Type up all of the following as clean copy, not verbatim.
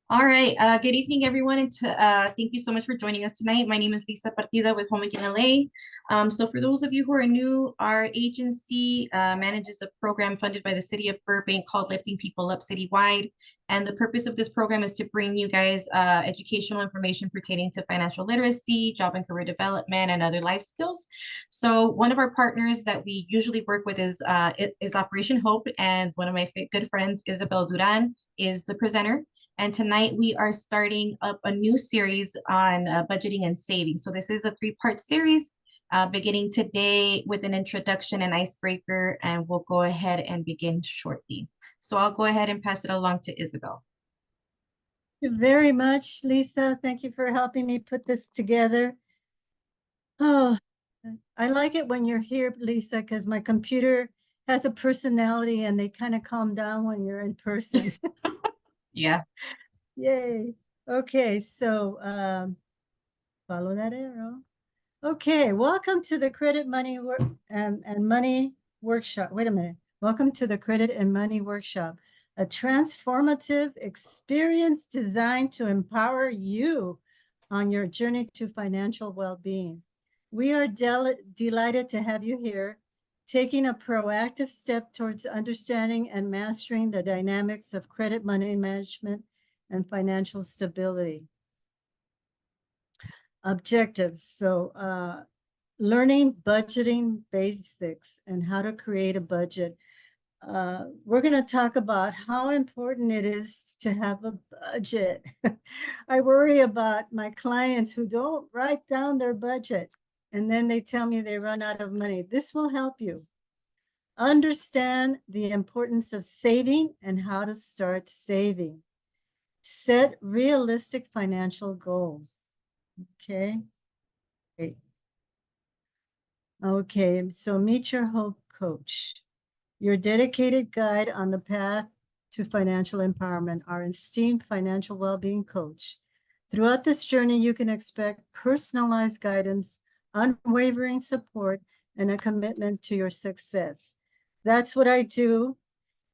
All right. Good evening, everyone, and thank you so much for joining us tonight. My name is Lisa Partida with Home Again LA. So for those of you who are new, our agency manages a program funded by the City of Burbank called Lifting People Up Citywide. And the purpose of this program is to bring you guys educational information pertaining to financial literacy, job and career development, and other life skills. So one of our partners that we usually work with is Operation Hope, and one of my good friends, Isabel Duran, is the presenter. And tonight we are starting up a new series on budgeting and saving. So this is a three-part series beginning today with an introduction and icebreaker, and we'll go ahead and begin shortly. So I'll go ahead and pass it along to Isabel. Thank you very much, Lisa. Thank you for helping me put this together. Oh, I like it when you're here, Lisa, because my computer has a personality and they kind of calm down when you're in person. Yeah. Yay. Okay, so follow that arrow. Okay, welcome to the Credit Money and Money Workshop. Wait a minute. Welcome to the Credit and Money Workshop, a transformative experience designed to empower you on your journey to financial well-being. We are delighted to have you here, taking a proactive step towards understanding and mastering the dynamics of credit money management and financial stability. Objectives. So learning budgeting basics and how to create a budget. We're going to talk about how important it is to have a budget. I worry about my clients who don't write down their budget and then they tell me they run out of money. This will help you understand the importance of saving and how to start saving. Set realistic financial goals. Okay. Great. Okay, so meet your hope coach, your dedicated guide on the path to financial empowerment, our esteemed financial well-being coach. Throughout this journey, you can expect personalized guidance, unwavering support, and a commitment to your success. That's what I do,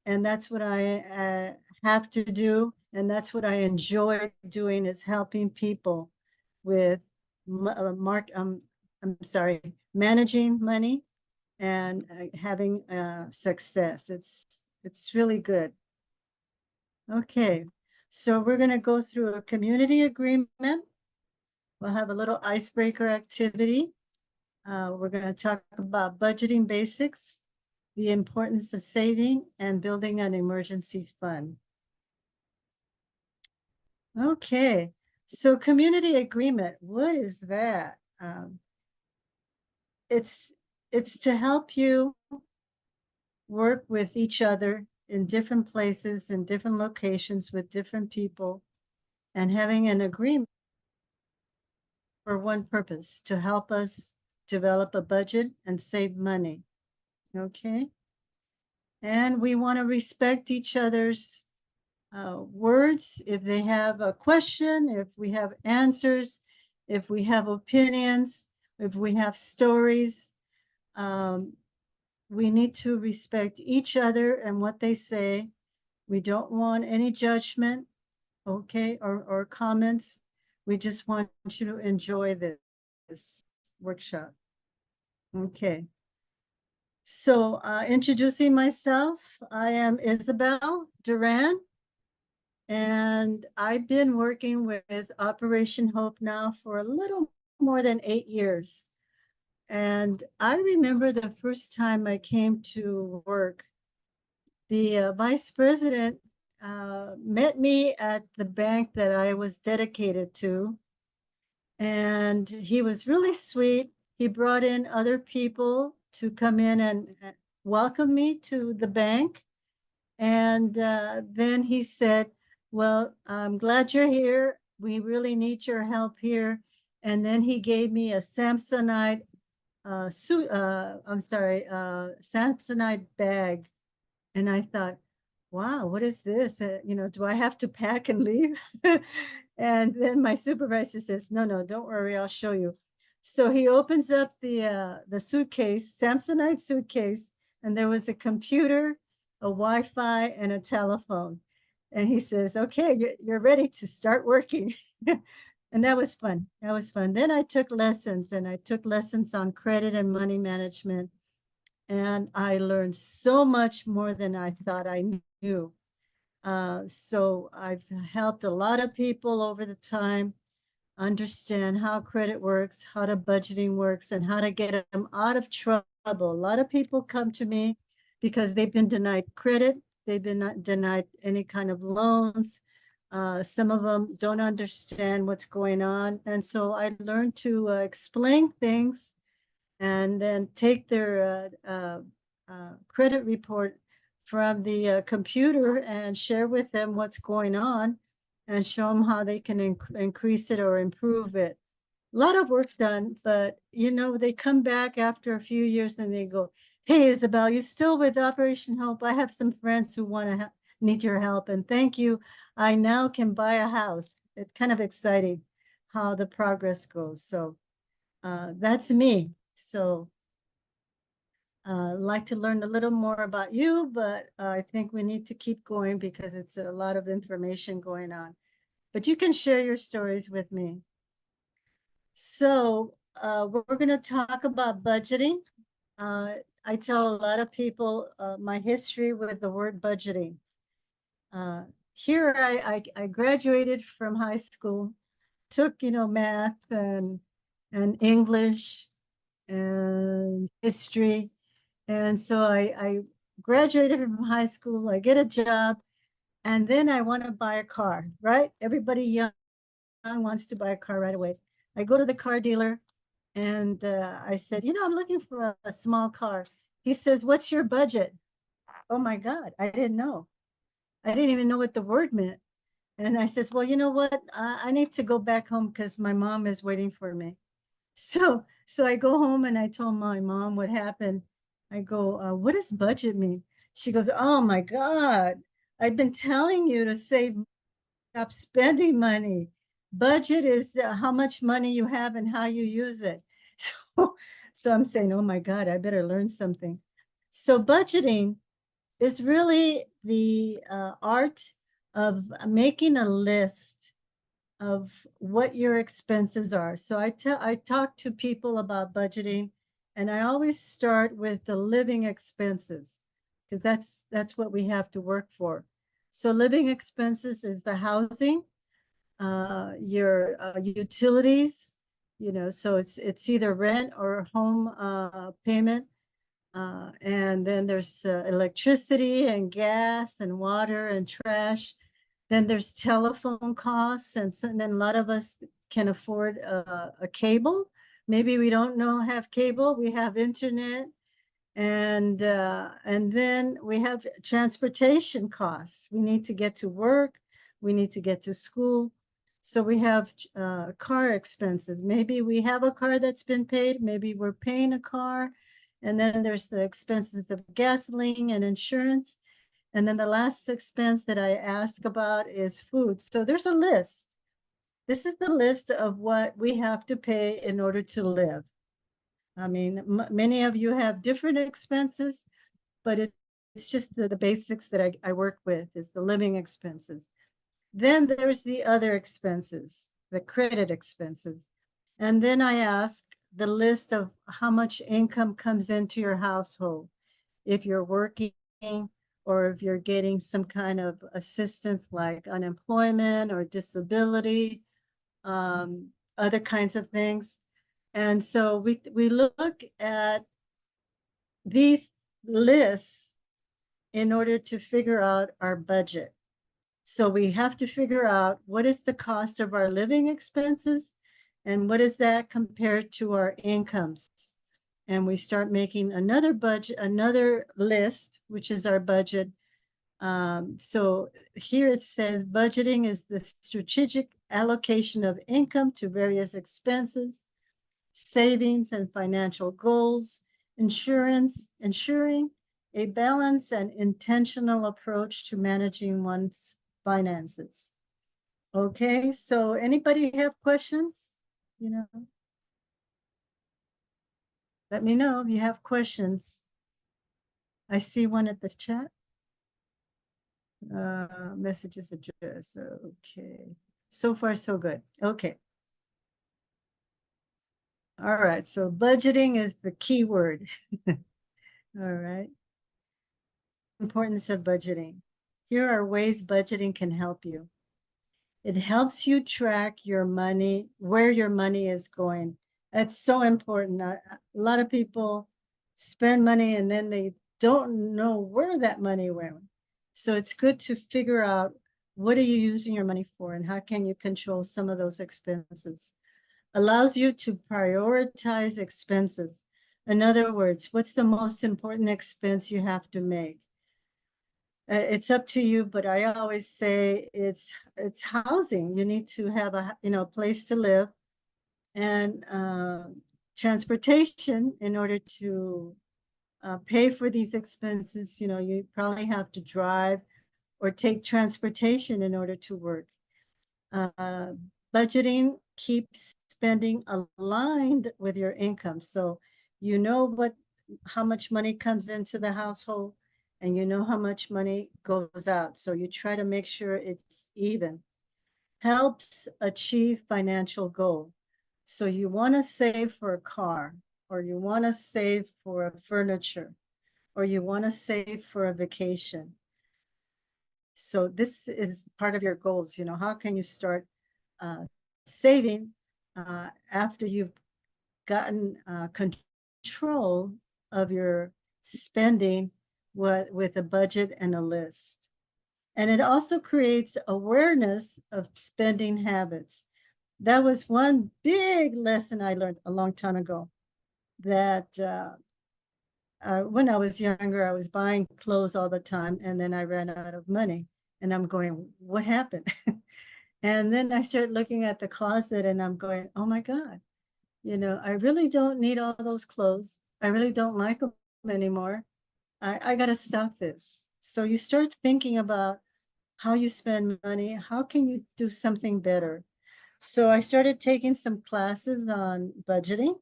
and that's what I have to do, and that's what I enjoy doing, is helping people with managing money and having success. It's really good. Okay, so we're going to go through a community agreement. We'll have a little icebreaker activity. We're going to talk about budgeting basics, the importance of saving, and building an emergency fund. Okay, so community agreement, what is that? It's to help you work with each other in different places, in different locations, with different people, and having an agreement for one purpose, to help us develop a budget and save money. Okay. And we want to respect each other's words. If they have a question, if we have answers, if we have opinions, if we have stories, we need to respect each other and what they say. We don't want any judgment, okay, or comments. We just want you to enjoy this workshop. Okay. So introducing myself, I am Isabel Duran, and I've been working with Operation Hope now for a little more than 8 years. And I remember the first time I came to work, the vice president met me at the bank that I was dedicated to. And he was really sweet. He brought in other people to come in and welcome me to the bank. And then he said, well, I'm glad you're here. We really need your help here. And then he gave me a Samsonite Samsonite bag. And I thought, wow, what is this? Do I have to pack and leave? And then my supervisor says, no, don't worry, I'll show you. So he opens up the suitcase, Samsonite suitcase, and there was a computer, a Wi-Fi, and a telephone. And he says, okay, you're ready to start working. And that was fun. That was fun. Then I took lessons, and I took lessons on credit and money management. And I learned so much more than I thought I knew. So I've helped a lot of people over the time understand how credit works, how to budgeting works, and how to get them out of trouble. A lot of people come to me because they've been denied credit, they've been not denied any kind of loans. Some of them don't understand what's going on. And so I learned to explain things and then take their credit report from the computer and share with them what's going on and show them how they can increase it or improve it. A lot of work done, but you know, they come back after a few years and they go, hey, Isabel, you still with Operation Hope? I have some friends who want to need your help, and thank you. I now can buy a house. It's kind of exciting how the progress goes. So that's me. So like to learn a little more about you, but I think we need to keep going because it's a lot of information going on. But you can share your stories with me. So we're going to talk about budgeting. I tell a lot of people my history with the word budgeting. Here I graduated from high school, took, you know, math and English and history. And so I graduated from high school, I get a job, and then I want to buy a car, right? Everybody young wants to buy a car right away. I go to the car dealer and I said, you know, I'm looking for a small car. He says, what's your budget? Oh my God, I didn't know. I didn't even know what the word meant. And I says, well, you know what? I need to go back home because my mom is waiting for me. So I go home and I told my mom what happened. I go, what does budget mean? She goes, oh my God, I've been telling you to save, stop spending money. Budget is how much money you have and how you use it. So I'm saying, oh my God, I better learn something. So budgeting is really the art of making a list of what your expenses are. So I talk to people about budgeting, and I always start with the living expenses because that's what we have to work for. So living expenses is the housing, your utilities, you know, so it's either rent or home payment. And then there's electricity and gas and water and trash. Then there's telephone costs, and then a lot of us can afford a cable. Maybe we don't know have cable, we have internet, and then we have transportation costs. We need to get to work, we need to get to school. So we have car expenses. Maybe we have a car that's been paid, maybe we're paying a car. And then there's the expenses of gasoline and insurance. And then the last expense that I ask about is food. So there's a list. This is the list of what we have to pay in order to live. I mean, many of you have different expenses, but it's just the basics that I work with is the living expenses. Then there's the other expenses, the credit expenses. And then I ask the list of how much income comes into your household. If you're working or if you're getting some kind of assistance like unemployment or disability, other kinds of things. And so we look at these lists in order to figure out our budget. So we have to figure out what is the cost of our living expenses and what is that compared to our incomes. And we start making another budget, another list, which is our budget. So here it says budgeting is the strategic allocation of income to various expenses, savings and financial goals, ensuring a balanced and intentional approach to managing one's finances. Okay, so anybody have questions? You know, let me know if you have questions. I see one at the chat. Messages address. Okay. So far, so good. Okay. All right. So budgeting is the key word. All right. Importance of budgeting. Here are ways budgeting can help you. It helps you track your money, where your money is going. That's so important. A lot of people spend money and then they don't know where that money went. So it's good to figure out what are you using your money for and how can you control some of those expenses. Allows you to prioritize expenses. In other words, what's the most important expense you have to make? It's up to you, but I always say it's housing. You need to have a place to live and transportation in order to pay for these expenses. You probably have to drive or take transportation in order to work. Budgeting keeps spending aligned with your income, so you know how much money comes into the household and you know how much money goes out. So you try to make sure it's even. Helps achieve financial goal. So you want to save for a car, or you want to save for a furniture, or you want to save for a vacation. So this is part of your goals. How can you start saving after you've gotten control of your spending with a budget and a list. And it also creates awareness of spending habits. That was one big lesson I learned a long time ago, that when I was younger, I was buying clothes all the time, and then I ran out of money. And I'm going, what happened? And then I started looking at the closet and I'm going, oh my God, I really don't need all those clothes. I really don't like them anymore. I got to stop this. So you start thinking about how you spend money. How can you do something better? So I started taking some classes on budgeting,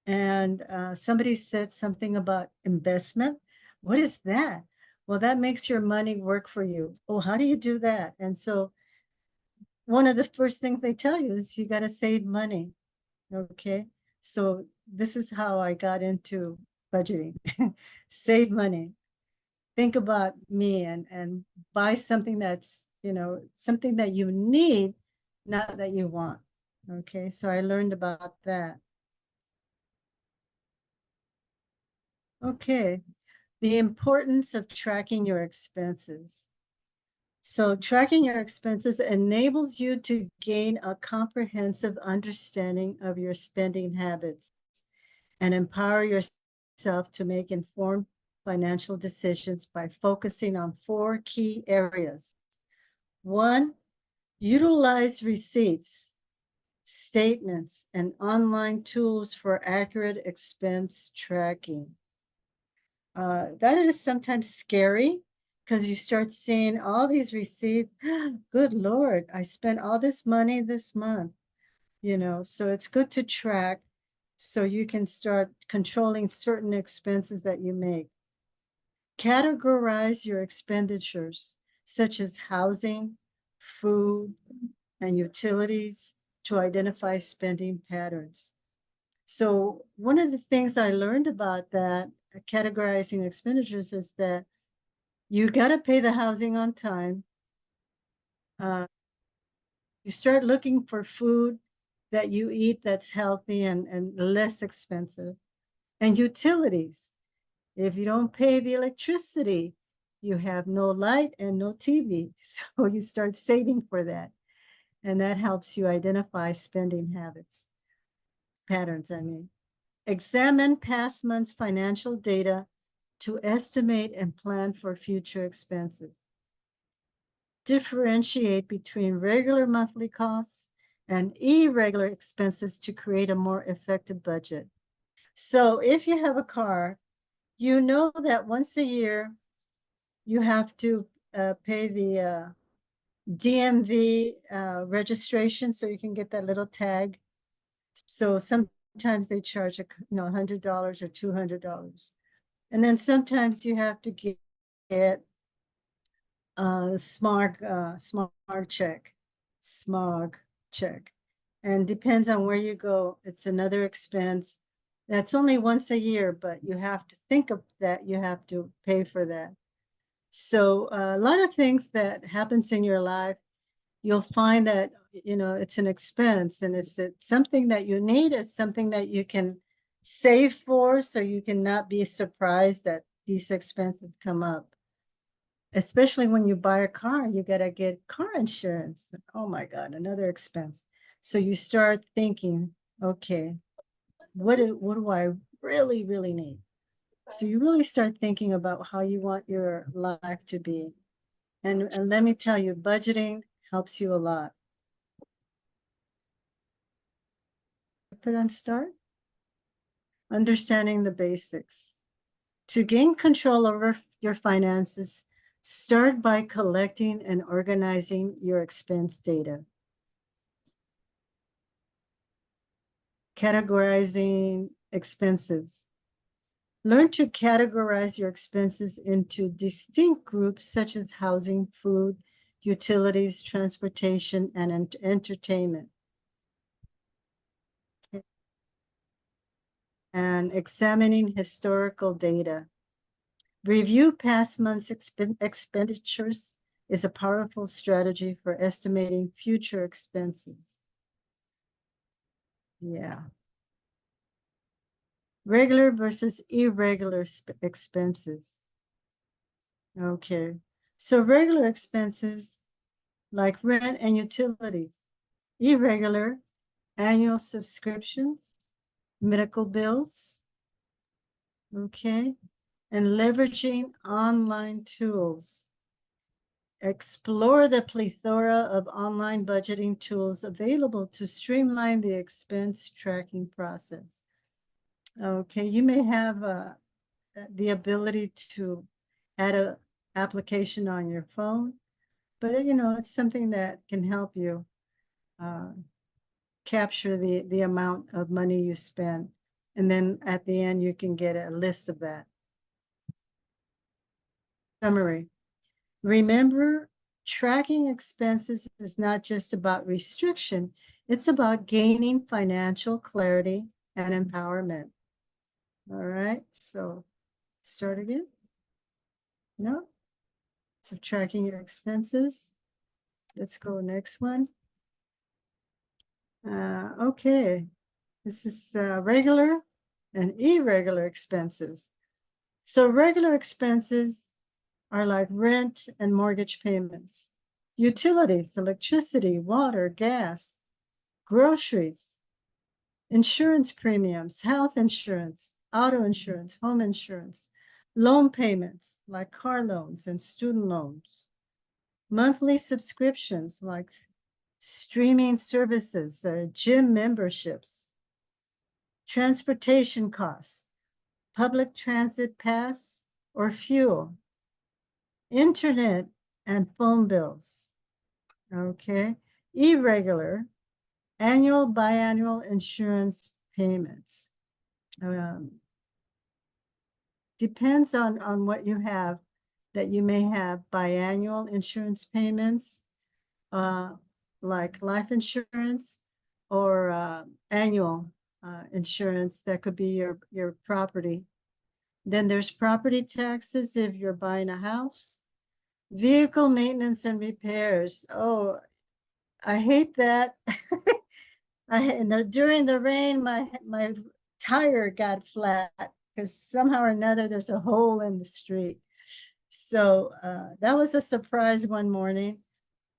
and somebody said something about investment. What is that? Well, that makes your money work for you. Oh, how do you do that? And so one of the first things they tell you is you got to save money. Okay. So this is how I got into budgeting. Save money. Think about me and buy something that's, something that you need, not that you want. Okay. So I learned about that. Okay. The importance of tracking your expenses. So tracking your expenses enables you to gain a comprehensive understanding of your spending habits and empower yourself to make informed financial decisions by focusing on 4 key areas. 1, utilize receipts, statements, and online tools for accurate expense tracking. That is sometimes scary because you start seeing all these receipts. Good Lord, I spent all this money this month, so it's good to track so you can start controlling certain expenses that you make. Categorize your expenditures, such as housing, food, and utilities, to identify spending patterns. So one of the things I learned about that, categorizing expenditures, is that you got to pay the housing on time. You start looking for food that you eat that's healthy and less expensive. And utilities. If you don't pay the electricity, you have no light and no TV. So you start saving for that. And that helps you identify spending habits, patterns, I mean. Examine past months' financial data to estimate and plan for future expenses. Differentiate between regular monthly costs and irregular expenses to create a more effective budget. So if you have a car, you know that once a year you have to pay the DMV registration so you can get that little tag. So sometimes they charge $100 or $200. And then sometimes you have to get smog check. And depends on where you go, it's another expense. That's only once a year, but you have to think of that, you have to pay for that. So a lot of things that happens in your life, you'll find that, it's an expense, and it's something that you need. It's something that you can save for, so you cannot be surprised that these expenses come up. Especially when you buy a car, you gotta get car insurance. Oh my God, another expense. So you start thinking, okay, what do I really, really need? So you really start thinking about how you want your life to be. And let me tell you, budgeting helps you a lot. Put on start. Understanding the basics. To gain control over your finances, start by collecting and organizing your expense data. Categorizing expenses. Learn to categorize your expenses into distinct groups such as housing, food, utilities, transportation, and entertainment. And examining historical data. Review past months' expenditures is a powerful strategy for estimating future expenses. Yeah. Regular versus irregular expenses. Okay. So regular expenses like rent and utilities. Irregular, annual subscriptions, medical bills. Okay. And leveraging online tools. Explore the plethora of online budgeting tools available to streamline the expense tracking process. Okay, you may have the ability to add an application on your phone, but it's something that can help you capture the amount of money you spend. And then at the end, you can get a list of that. Summary. Remember, tracking expenses is not just about restriction, it's about gaining financial clarity and empowerment. All right, so start again. No? Subtracting your expenses. Let's go next one. Okay, this is regular and irregular expenses. So regular expenses are like rent and mortgage payments, utilities, electricity, water, gas, groceries, insurance premiums, health insurance, auto insurance, home insurance, loan payments like car loans and student loans, monthly subscriptions like streaming services or gym memberships, transportation costs, public transit pass or fuel, internet and phone bills. Okay, irregular, annual, biannual insurance payments. Depends on what you have, that you may have biannual insurance payments, like life insurance, or annual insurance that could be your property. Then there's property taxes if you're buying a house, vehicle maintenance and repairs. Oh, I hate that. During the rain, my tire got flat because somehow or another there's a hole in the street. So that was a surprise one morning.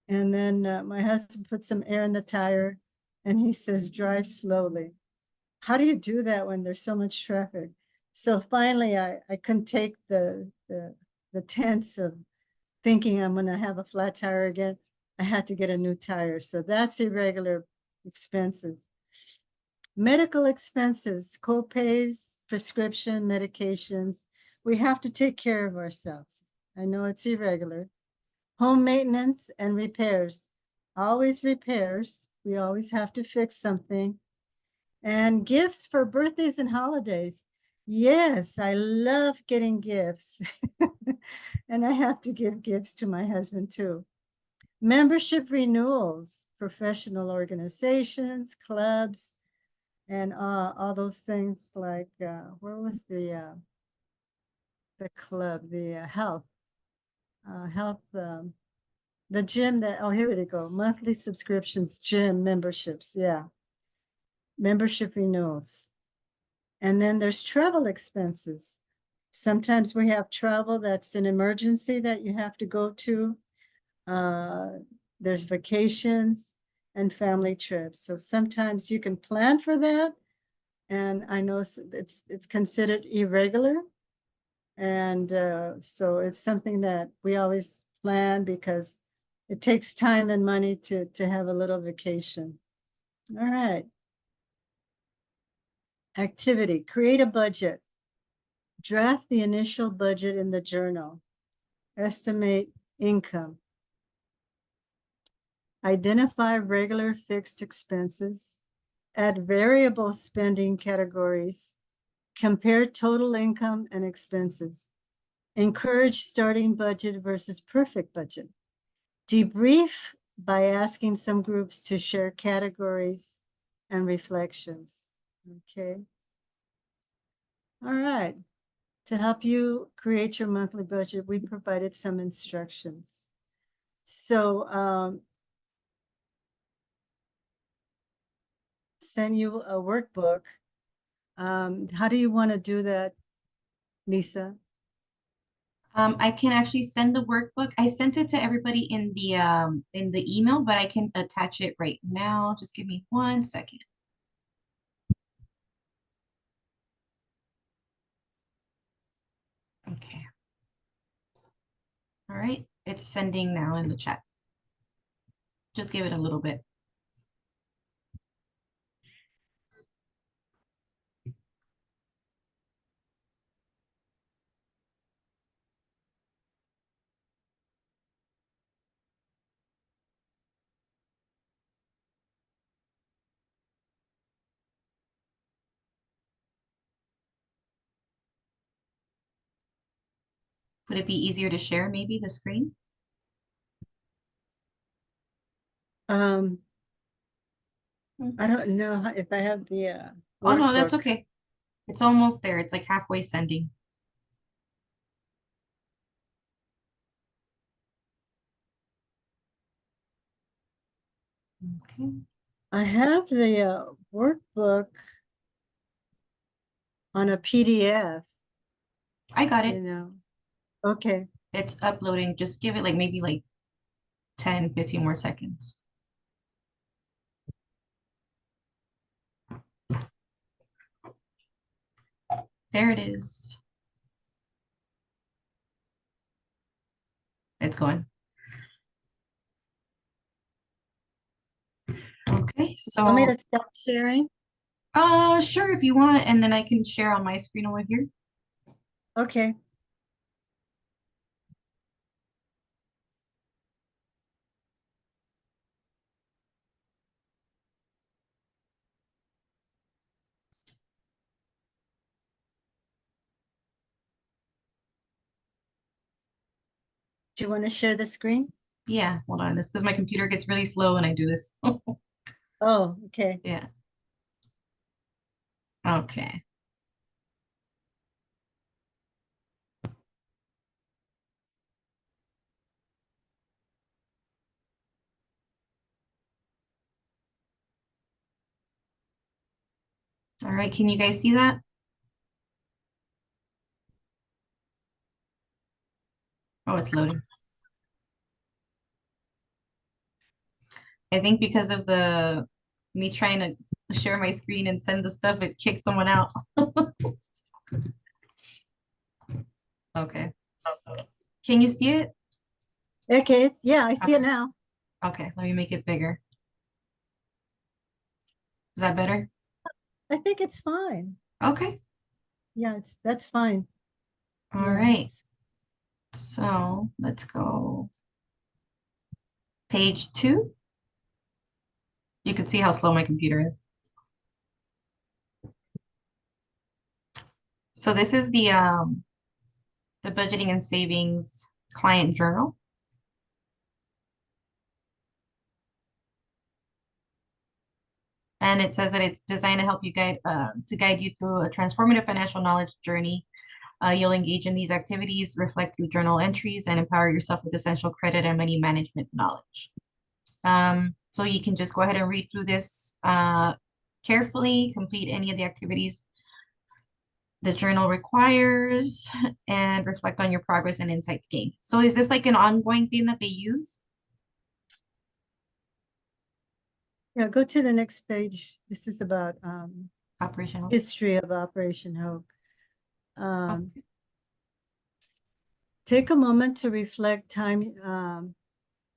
And then my husband put some air in the tire and he says, drive slowly. How do you do that when there's so much traffic? So finally, I couldn't take the tense of thinking I'm going to have a flat tire again. I had to get a new tire. So that's irregular expenses. Medical expenses, co-pays, prescription, medications. We have to take care of ourselves. I know it's irregular. Home maintenance and repairs. Always repairs. We always have to fix something. And gifts for birthdays and holidays. Yes, I love getting gifts. And I have to give gifts to my husband too. Membership renewals, professional organizations, clubs, and all those things like, where was the club, the health, the gym that, oh, here we go, monthly subscriptions, gym memberships, yeah. Membership renewals. And then there's travel expenses. Sometimes we have travel that's an emergency that you have to go to. There's vacations and family trips. So sometimes you can plan for that. And I know it's considered irregular. And so it's something that we always plan because it takes time and money to have a little vacation. All right. Activity, create a budget. Draft the initial budget in the journal. Estimate income. Identify regular fixed expenses. Add variable spending categories. Compare total income and expenses. Encourage starting budget versus perfect budget. Debrief by asking some groups to share categories and reflections. Okay. All right. To help you create your monthly budget, we provided some instructions. So send you a workbook. How do you want to do that, Lisa? I can actually send the workbook. I sent it to everybody in the email, but I can attach it right now. Just give me 1 second. Okay. All right, it's sending now in the chat. Just give it a little bit. Would it be easier to share maybe the screen? Um, Hmm. I don't know if I have the Oh no, that's workbook. okay. It's almost there. It's like halfway sending. Okay. I have the workbook on a PDF, I got you it. know. Okay. It's uploading. Just give it like maybe like 10, 15 more seconds. There it is. It's going. Okay, Want me so to stop sharing? sure if you want, and then I can share on my screen over here. Okay. Do you want to share the screen? Yeah, hold on. It's because my computer gets really slow when I do this. Oh, okay. Yeah. Okay. All right, can you guys see that? Oh, it's loading. I think because of the me trying to share my screen and send the stuff, it kicked someone out. Okay. Can you see it? Okay. Yeah, I see it Okay. now. Okay, let me make it bigger. Is that better? I think it's fine. Okay. Yeah, that's fine. All Yeah. right. So let's go page 2. You can see how slow my computer is. So this is the budgeting and savings client journal. And it says that it's designed to help you guide you through a transformative financial knowledge journey. You'll engage in these activities, reflect through journal entries, and empower yourself with essential credit and money management knowledge. So you can just go ahead and read through this carefully, complete any of the activities the journal requires, and reflect on your progress and insights gained. So is this like an ongoing thing that they use? Yeah, go to the next page. This is about Operational. history of Operation Hope. Okay. Take a moment to reflect, time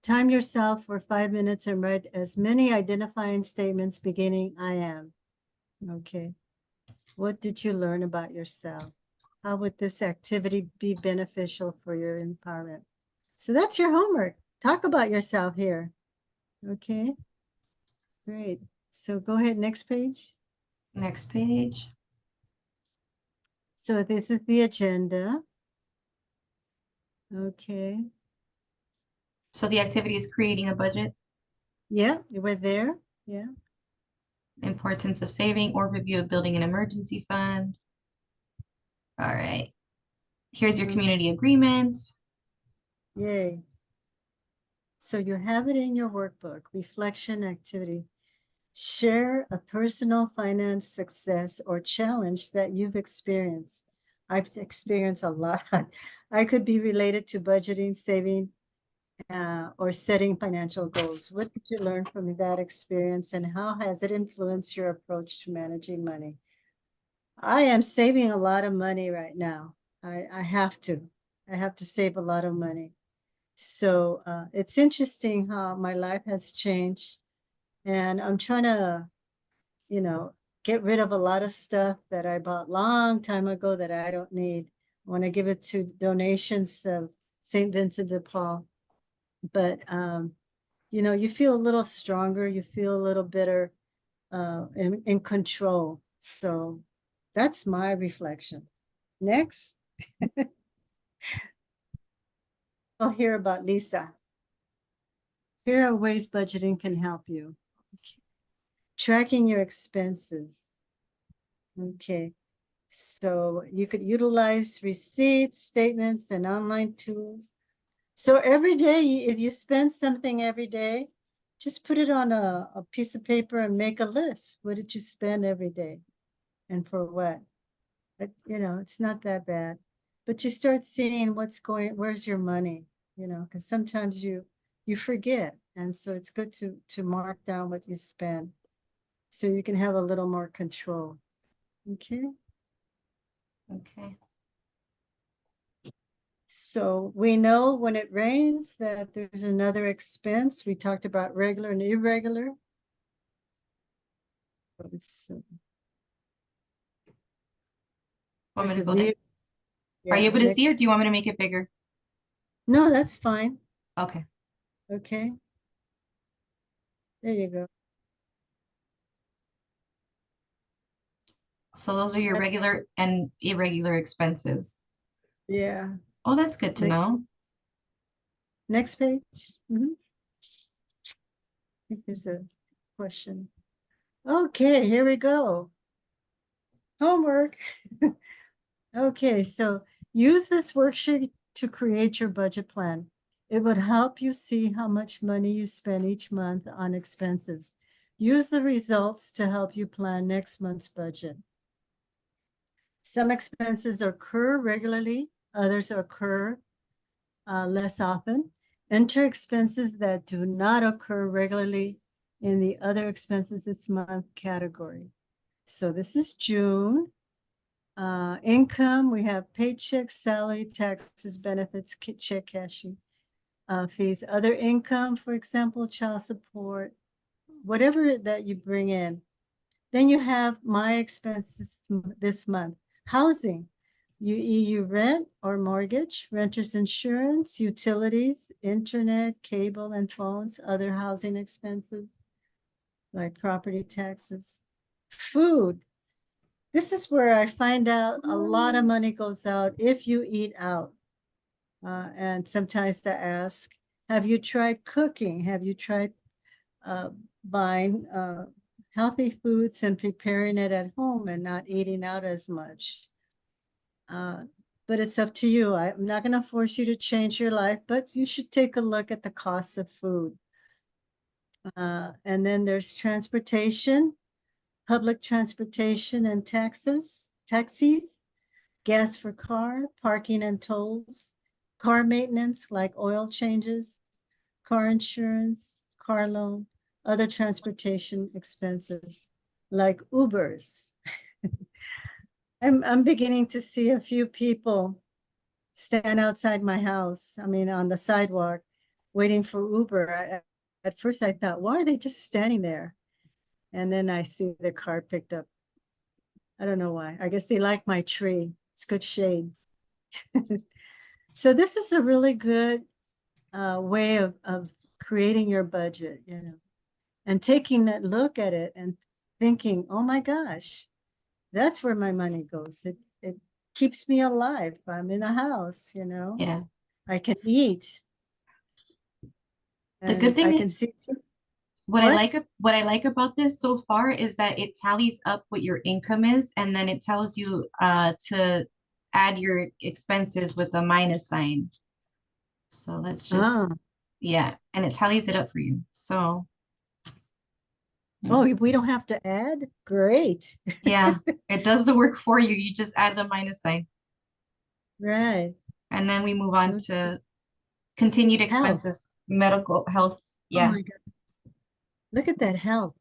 yourself for 5 minutes and write as many identifying statements beginning I am. Okay. What did you learn about yourself? How would this activity be beneficial for your empowerment? So that's your homework. Talk about yourself here. Okay. Great. So go ahead, next page. Next page. So this is the agenda. Okay. So the activity is creating a budget, Yeah, we're there. Yeah. importance of saving, or review of building an emergency fund. All right. Here's your community agreement. Yay. So you have it in your workbook, reflection activity. Share a personal finance success or challenge that you've experienced. I've experienced a lot. I could be related to budgeting, saving, or setting financial goals. What did you learn from that experience, and how has it influenced your approach to managing money? I am saving a lot of money right now. I have to. I have to save a lot of money. So it's interesting how my life has changed. And I'm trying to, you know, get rid of a lot of stuff that I bought long time ago that I don't need. I want to give it to donations of St. Vincent de Paul. But, you know, you feel a little stronger. You feel a little better in control. So that's my reflection. Next, I'll hear about Lisa. Here are ways budgeting can help you. Okay. Tracking your expenses. Okay. So you could utilize receipts, statements, and online tools. So every day, if you spend something every day, just put it on a piece of paper and make a list. What did you spend every day? And for what? But, you know, it's not that bad. But you start seeing where's your money, you know, because sometimes you forget. And so it's good to mark down what you spend so you can have a little more control. Okay. Okay. So we know when it rains that there's another expense. We talked about regular and irregular. Want me to The go there? Are you yeah, able to see, or do you want me to make it bigger? No, that's fine. Okay. Okay. There you go. So those are your regular and irregular expenses. Yeah. Oh, that's good to know. Next page. I think there's a question. Okay, here we go. Homework. Okay, so use this worksheet to create your budget plan. It would help you see how much money you spend each month on expenses. Use the results to help you plan next month's budget. Some expenses occur regularly, others occur less often. Enter expenses that do not occur regularly in the other expenses this month category. So this is June. Income, we have paycheck, salary, taxes, benefits, check cashing, fees, other income, for example, child support, whatever that you bring in. Then you have my expenses this month. Housing, you rent or mortgage, renter's insurance, utilities, internet, cable and phones, other housing expenses like property taxes. Food, this is where I find out a lot of money goes out if you eat out. And sometimes to ask, have you tried cooking? Have you tried buying healthy foods and preparing it at home and not eating out as much? But it's up to you. I'm not going to force you to change your life, but you should take a look at the cost of food. And then there's transportation, public transportation and taxis, gas for car, parking and tolls, car maintenance like oil changes, car insurance, car loan, other transportation expenses like Ubers. I'm beginning to see a few people stand outside my house, I mean, on the sidewalk, waiting for Uber. At first I thought, why are they just standing there? And then I see the car picked up. I don't know why. I guess they like my tree. It's good shade. So this is a really good way of creating your budget, you know, and taking that look at it and thinking, oh my gosh, that's where my money goes. It keeps me alive. I'm in a house, you know, Yeah. I can eat. The good And I thing, can see what what? what I like about this so far is that it tallies up what your income is, and then it tells you to add your expenses with a minus sign. So let's just, Ah, yeah, and it tallies it up for you. So, oh, we don't have to add? Great. yeah, it does the work for you. You just add the minus sign. Right. And then we move on Okay. to continued Health. expenses, medical health. Oh Yeah. my God. Look at that health.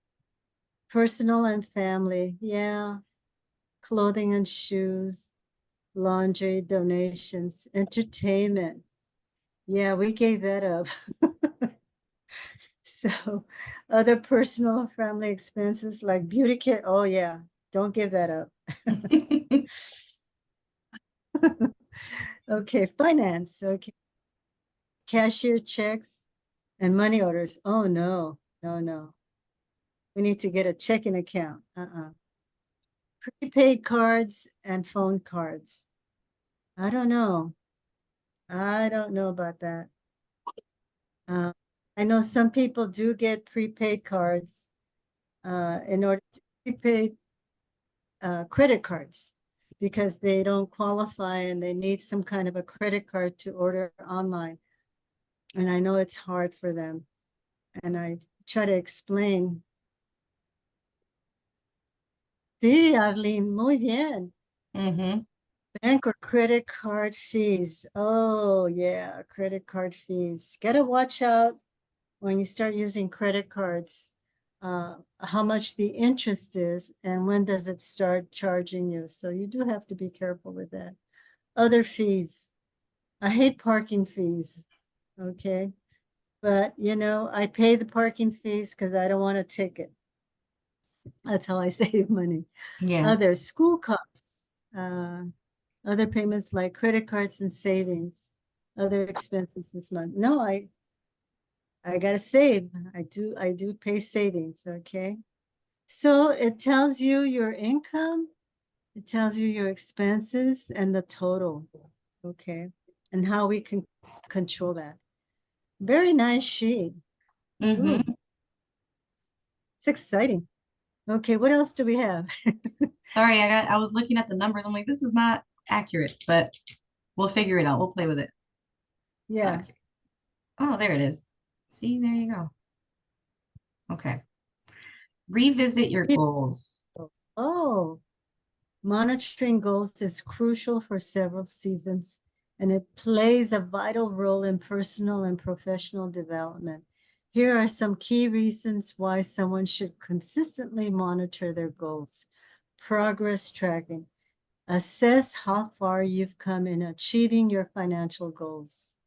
Personal and family. Yeah. Clothing and shoes, laundry, donations, entertainment. Yeah, we gave that up. So other personal family expenses like beauty care. Oh yeah, don't give that up. Okay, finance. Okay. Cashier checks and money orders. Oh no, no, no. We need to get a checking account. Prepaid cards and phone cards. I don't know. I don't know about that. Uh, I know some people do get prepaid cards in order to prepaid credit cards because they don't qualify and they need some kind of a credit card to order online. And I know it's hard for them. And I try to explain. Sí, Arlene, muy bien. Hmm. Bank or credit card fees. Oh, yeah, credit card fees. Gotta watch out when you start using credit cards, how much the interest is and when does it start charging you. So you do have to be careful with that. Other fees. I hate parking fees. Okay. But you know, I pay the parking fees because I don't want a ticket. That's how I save money. Yeah. Other school costs, other payments like credit cards and savings, other expenses this month. No, I gotta save. I do pay savings, okay? So it tells you your income, it tells you your expenses and the total, okay? And how we can control that. Very nice sheet. Ooh, Hmm. it's exciting. Okay, what else do we have? Sorry, I was looking at the numbers. I'm like, this is not accurate, but we'll figure it out. We'll play with it. Yeah. Okay. Oh, there it is. See, there you go. Okay. Revisit your goals. Oh, monitoring goals is crucial for several seasons, and it plays a vital role in personal and professional development. Here are some key reasons why someone should consistently monitor their goals. Progress tracking. Assess how far you've come in achieving your financial goals.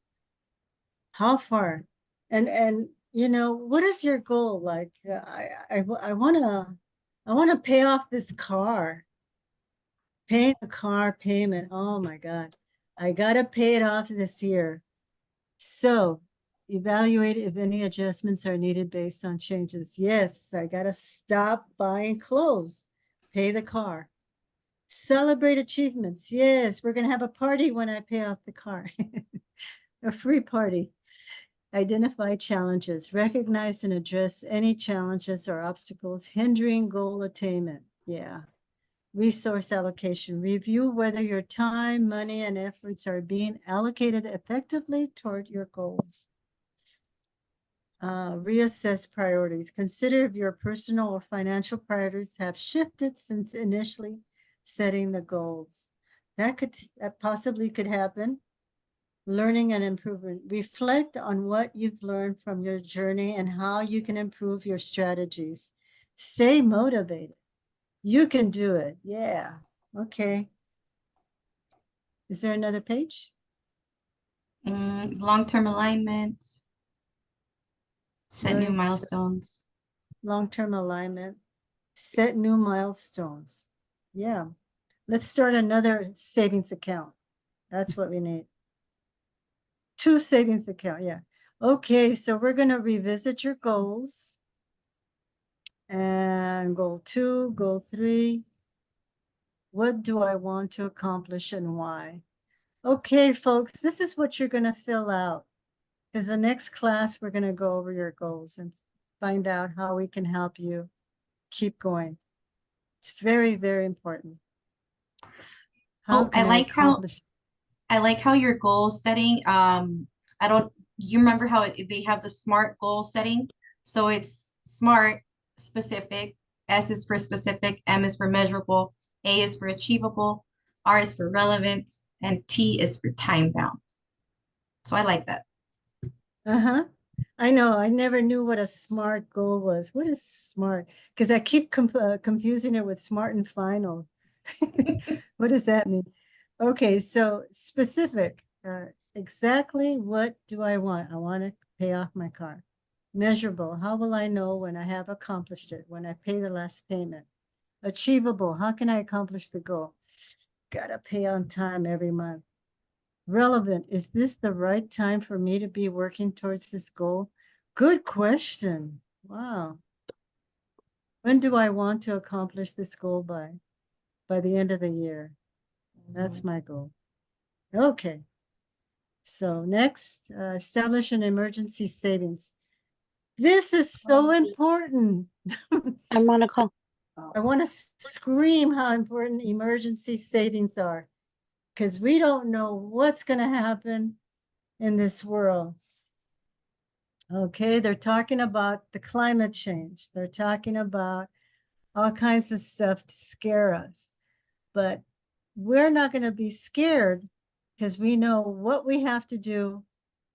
How far? And you know, what is your goal? Like, I want to pay off this car. Paying a car payment. Oh my God. I gotta pay it off this year. So evaluate if any adjustments are needed based on changes. Yes, I gotta stop buying clothes, pay the car. Celebrate achievements. Yes, we're gonna have a party when I pay off the car. A free party. Identify challenges. Recognize and address any challenges or obstacles hindering goal attainment. Yeah. Resource allocation. Review whether your time, money, and efforts are being allocated effectively toward your goals. Reassess priorities. Consider if your personal or financial priorities have shifted since initially setting the goals. That possibly could happen. Learning and improvement. Reflect on what you've learned from your journey and how you can improve your strategies. Stay motivated. You can do it. Yeah. Okay. Is there another page? Long-term alignment. Set new Learning milestones. long-term alignment. Set new milestones. Yeah. Let's start another savings account. That's what we need. 2 savings account. Yeah. Okay. So we're going to revisit your goals. And goal 2, goal 3. What do I want to accomplish and why? Okay, folks, this is what you're going to fill out. Because the next class, we're going to go over your goals and find out how we can help you keep going. It's very, very important. How can I accomplish? I like how your goal setting, you remember how they have the SMART goal setting? So it's SMART, specific, S is for specific, M is for measurable, A is for achievable, R is for relevant, and T is for time bound. So I like that. Uh-huh. I know. I never knew what a SMART goal was. What is SMART? Because I keep confusing it with SMART and Final. What does that mean? Okay, so specific. Exactly what do I want? I want to pay off my car. Measurable. How will I know when I have accomplished it? When I pay the last payment. Achievable. How can I accomplish the goal? Gotta pay on time every month. Relevant. Is this the right time for me to be working towards this goal? Good question. Wow. When do I want to accomplish this goal by? By the end of the year. That's my goal. Okay. So next, establish an emergency savings. This is so important. I'm Monica. I want to scream how important emergency savings are because we don't know what's going to happen in this world. Okay, they're talking about the climate change. They're talking about all kinds of stuff to scare us. But we're not going to be scared because we know what we have to do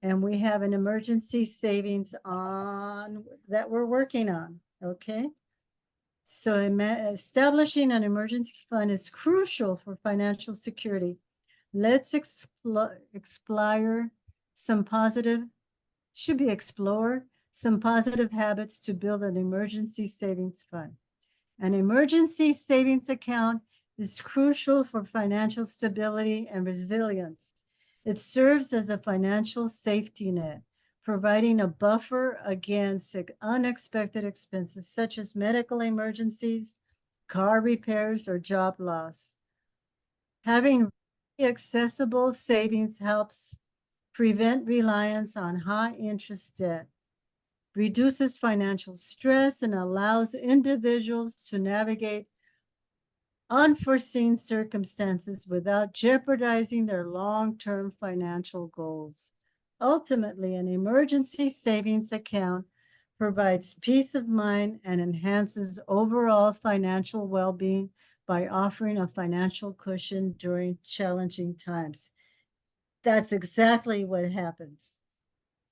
and we have an emergency savings on that we're working on. Okay. So establishing an emergency fund is crucial for financial security. Let's explore some positive habits to build an emergency savings fund. An emergency savings account is crucial for financial stability and resilience. It serves as a financial safety net, providing a buffer against unexpected expenses such as medical emergencies, car repairs, or job loss. Having accessible savings helps prevent reliance on high interest debt, reduces financial stress, and allows individuals to navigate unforeseen circumstances without jeopardizing their long-term financial goals. Ultimately, an emergency savings account provides peace of mind and enhances overall financial well-being by offering a financial cushion during challenging times. That's exactly what happens.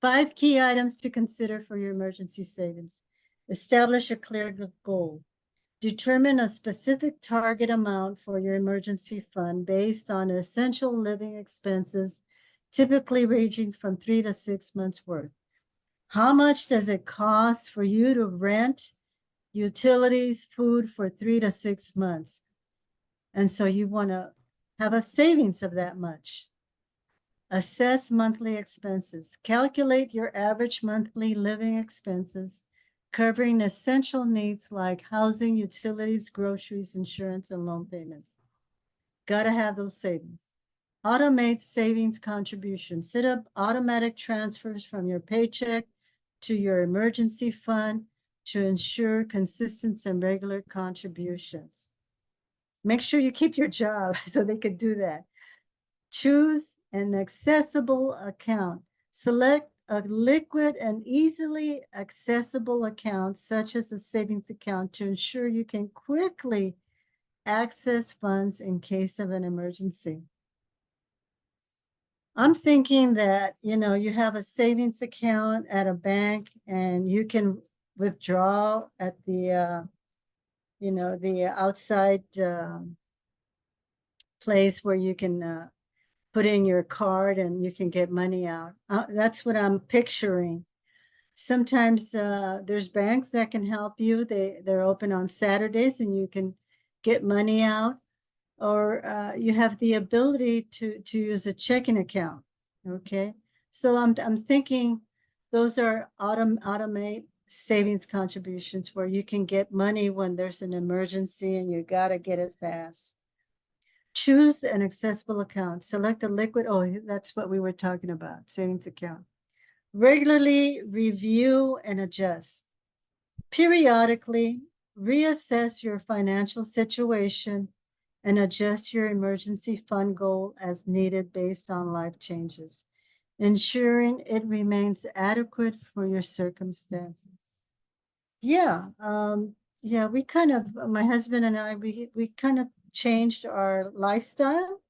5 key items to consider for your emergency savings. Establish a clear goal. Determine a specific target amount for your emergency fund based on essential living expenses, typically ranging from 3 to 6 months' worth. How much does it cost for you to rent utilities, food for 3 to 6 months? And so you want to have a savings of that much. Assess monthly expenses. Calculate your average monthly living expenses, covering essential needs like housing, utilities, groceries, insurance, and loan payments. Got to have those savings. automate savings contributions. Set up automatic transfers from your paycheck to your emergency fund to ensure consistent and regular contributions. Make sure you keep your job so they could do that. Choose an accessible account. Select a liquid and easily accessible account, such as a savings account, to ensure you can quickly access funds in case of an emergency. I'm thinking that, you have a savings account at a bank and you can withdraw at the, the outside place where you can put in your card and you can get money out. That's what I'm picturing. Sometimes there's banks that can help you. They're open on Saturdays and you can get money out, or you have the ability to use a checking account. Okay, so I'm thinking those are automate savings contributions where you can get money when there's an emergency and you got to get it fast. Choose an accessible account. Select a liquid. Oh, that's what we were talking about, savings account. Regularly review and adjust. Periodically reassess your financial situation and adjust your emergency fund goal as needed based on life changes, ensuring it remains adequate for your circumstances. Yeah, we kind of, my husband and I, we kind of changed our lifestyle.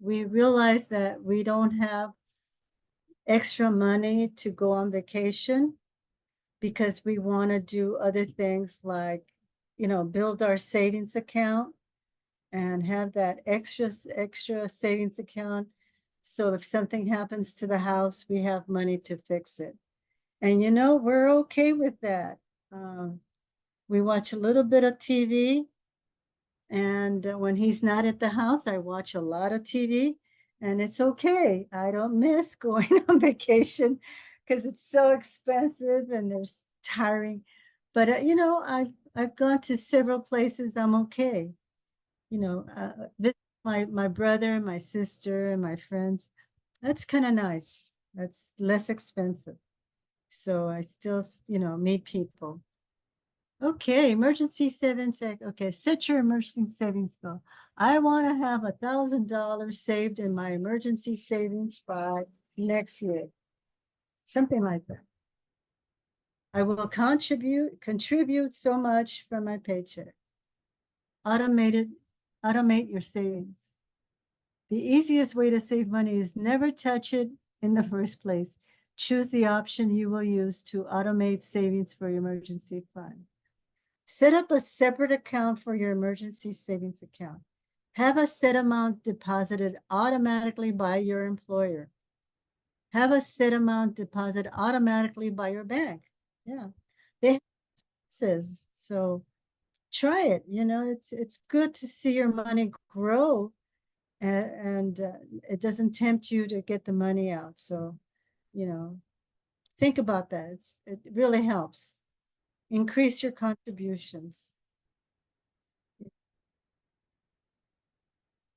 We realized that we don't have extra money to go on vacation because we want to do other things like, build our savings account and have that extra savings account. So if something happens to the house, we have money to fix it. And we're okay with that. We watch a little bit of TV. And when he's not at the house, I watch a lot of TV. And it's okay. I don't miss going on vacation because it's so expensive and there's tiring. But I've gone to several places. I'm okay. Visit my brother, my sister, and my friends. That's kind of nice. That's less expensive. So I still, meet people. Okay, emergency savings. Okay, set your emergency savings goal. I want to have $1,000 saved in my emergency savings by next year. Something like that. I will contribute so much from my paycheck. Automate your savings. The easiest way to save money is never touch it in the first place. Choose the option you will use to automate savings for your emergency fund. Set up a separate account for your emergency savings account. Have a set amount deposited automatically by your employer. Have a set amount deposited automatically by your bank. Yeah, they have expenses, so try it. It's good to see your money grow, and it doesn't tempt you to get the money out. So, think about that. It really helps. Increase your contributions.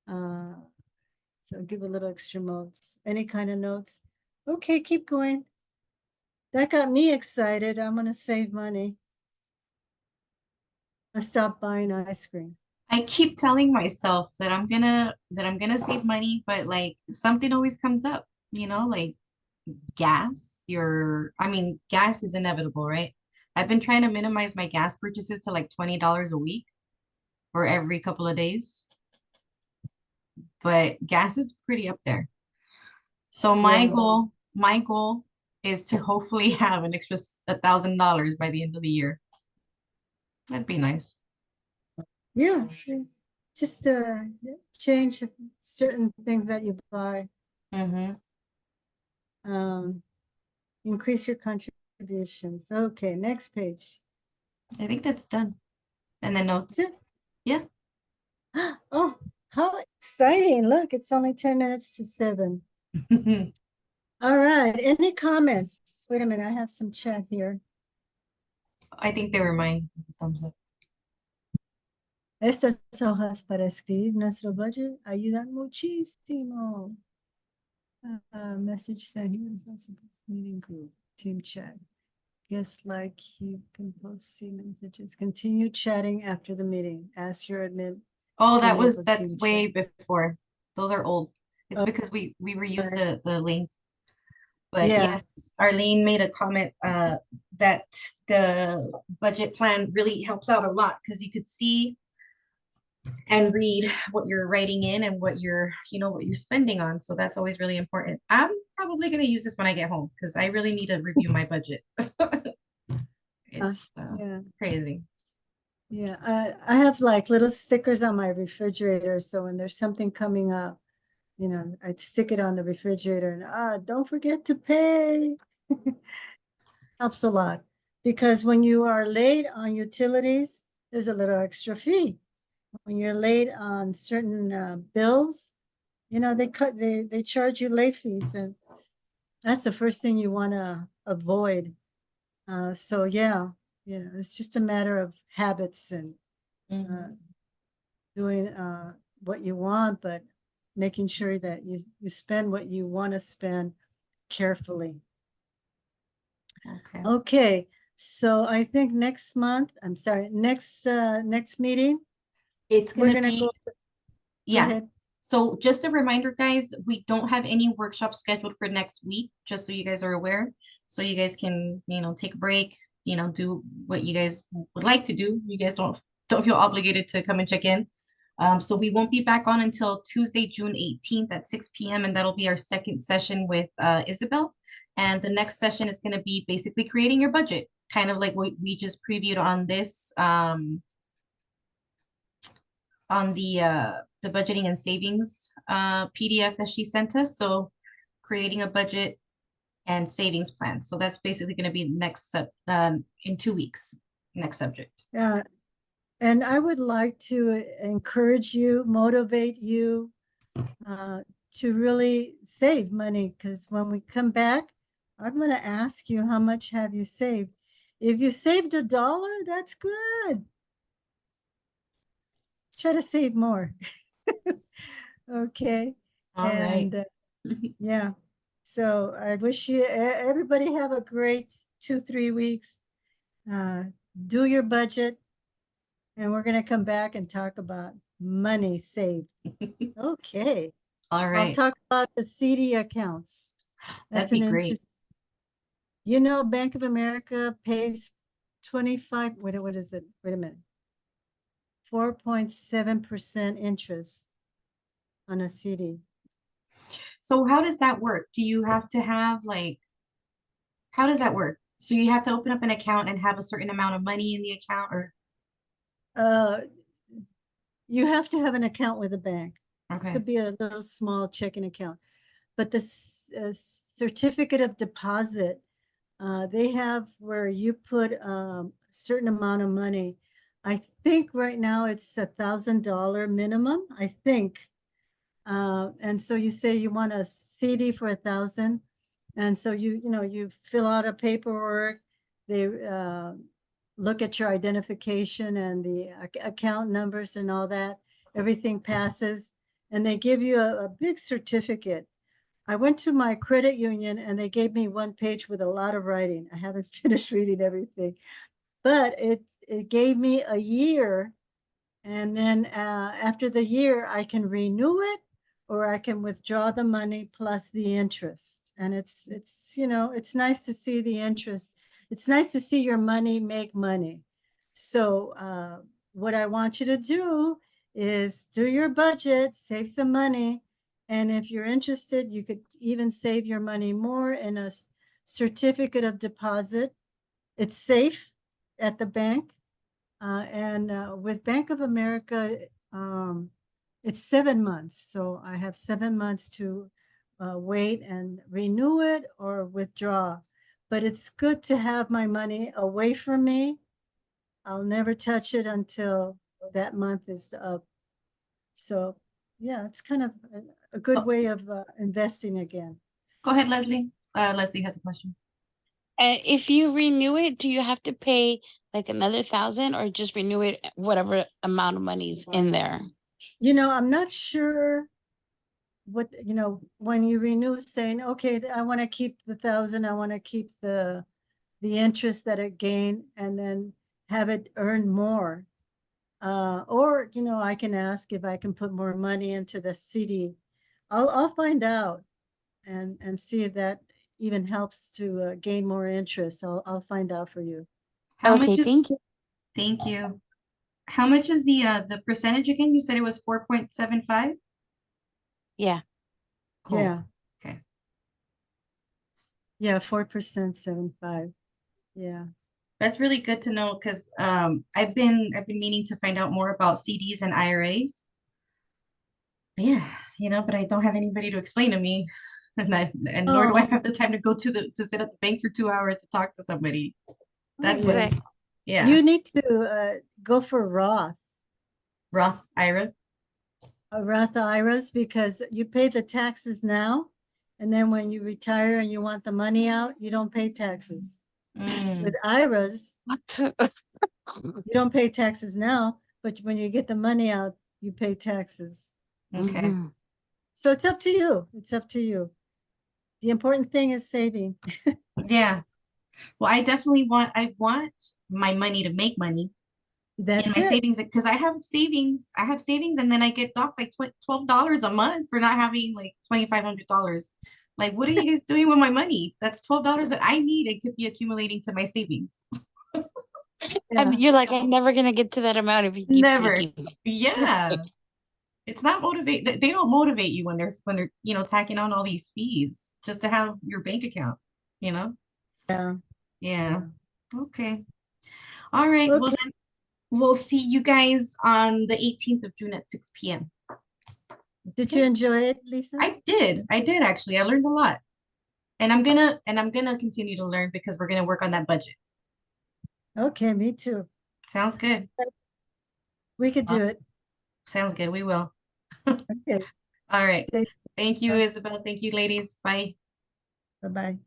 So give a little extra notes. Any kind of notes? Okay, keep going. That got me excited. I'm gonna save money. I stopped buying ice cream. I keep telling myself that I'm gonna save money, but like something always comes up, like gas. Gas is inevitable, right? I've been trying to minimize my gas purchases to like $20 a week or every couple of days, but gas is pretty up there. So my Yeah. goal is to hopefully have an extra $1,000 by the end of the year. That'd be nice. Yeah. Just change certain things that you buy. Mm-hmm. Increase your contributions. Okay, next page. I think that's done. And the notes. Yeah. Oh, how exciting. Look, it's only 10 minutes to 7. All right, any comments? Wait a minute, I have some chat here. I think they were mine. Thumbs up. Estas hojas para escribir nuestro budget ayudan muchísimo. Message sent here is also meeting group, team chat. Guess like you can post see messages. Continue chatting after the meeting. Ask your admin Oh, to enable that's team way chat. before. Those are old. It's Oh, because we reused right. the link. But Yeah, yes, Arlene made a comment that the budget plan really helps out a lot because you could see and read what you're writing in and what you're, what you're spending on. So that's always really important. I'm probably going to use this when I get home because I really need to review my budget. It's yeah, crazy. yeah. I have like little stickers on my refrigerator, so when there's something coming up, I'd stick it on the refrigerator and don't forget to pay. Helps a lot because when you are late on utilities, there's a little extra fee. When you're late on certain bills, they charge you late fees, and that's the first thing you want to avoid. So yeah, it's just a matter of habits and uh, Mhm. doing what you want, but making sure that you spend what you want to spend carefully. Okay. Okay, so I think next meeting, It's we're gonna gonna be, go yeah. ahead. So just a reminder, guys, we don't have any workshops scheduled for next week, just so you guys are aware. So you guys can, take a break, do what you guys would like to do. You guys don't feel obligated to come and check in. So we won't be back on until Tuesday, June 18th at 6 p.m. And that'll be our second session with Isabel. And the next session is going to be basically creating your budget, kind of like what we just previewed on this on the budgeting and savings PDF that she sent us. So creating a budget and savings plan. So that's basically going to be next in 2 weeks, next subject. Yeah, and I would like to encourage you, motivate you uh, to really save money, because when we come back, I'm going to ask you how much have you saved. If you saved $1, that's good. Try to save more. Okay. All right. And yeah, so I wish everybody have a great 2, 3 weeks. Uh, do your budget, and we're going to come back and talk about money saved. Okay. All I'll right. talk about the CD accounts. That'd That's be an great. interest. Bank of America pays 25, what is it? Wait a minute. 4.7% interest on a CD. So how does that work? Do you have to have how does that work? So you have to open up an account and have a certain amount of money in the account or Uh, you have to have an account with a bank. okay. Could be a little small checking account, but the certificate of deposit, they have where you put a certain amount of money. I think right now it's $1,000 minimum, I think. And so you say you want a CD for 1,000. And so you fill out a paperwork. They look at your identification and the account numbers and all that. Everything passes, and they give you a big certificate. I went to my credit union and they gave me one page with a lot of writing. I haven't finished reading everything, but it gave me a year, and then after the year I can renew it, or I can withdraw the money plus the interest. And it's nice to see the interest. It's nice to see your money make money. So what I want you to do is do your budget, save some money, and if you're interested, you could even save your money more in a certificate of deposit. It's safe at the bank. And with Bank of America, it's 7 months. So I have 7 months to wait and renew it or withdraw. But it's good to have my money away from me. I'll never touch it until that month is up. So yeah, it's kind of a good Oh, way of investing again. go ahead, Leslie. Leslie has a question. If you renew it, do you have to pay like another 1,000 or just renew it whatever amount of money's in there? You know, I'm not sure what, you know, when you renew saying, okay, I want to keep the 1,000, I want to keep the interest that it gained and then have it earn more. Or, you know, I can ask if I can put more money into the CD. I'll find out and see if that even helps to gain more interest. I'll find out for you. How Okay, much is, thank you. thank you. How much is the percentage again? You said it was 4.75? Yeah. Cool. Yeah, Okay. yeah, 4%, 7.5. Yeah. That's really good to know because I've been meaning to find out more about CDs and IRAs. Yeah, but I don't have anybody to explain to me. And nor do I Oh, have the time to go to sit at the bank for 2 hours to talk to somebody. That's yeah. what's, yeah. You need to go for Roth IRA. Roth IRAs because you pay the taxes now, and then when you retire and you want the money out, you don't pay taxes. Mm, With IRAs, What? you don't pay taxes now, but when you get the money out, you pay taxes. okay. Mhm. So it's up to you. It's up to you. The important thing is saving. Yeah. Well, I want my money to make money in That's my it. savings because I have savings. I have savings and then I get docked like $12 a month for not having like $2,500. Like, what are you guys doing with my money? That's $12 that I need. It could be accumulating to my savings. Yeah. You're like, I'm never gonna get to that amount if you keep Never. taking Yeah. it. It's not motivate. They don't motivate you when they're tacking on all these fees just to have your bank account, you know? Yeah. Yeah. Okay. All right. Well, Okay. then we'll see you guys on the 18th of June at 6 p.m. Did you enjoy it, Lisa? I did. I did actually. I learned a lot. And I'm gonna continue to learn because we're gonna work on that budget. Okay, me too. Sounds good. We could do it. Sounds good. We will. Okay. All right. Stay. Thank you, Isabel. Thank you, ladies. Bye. Bye-bye.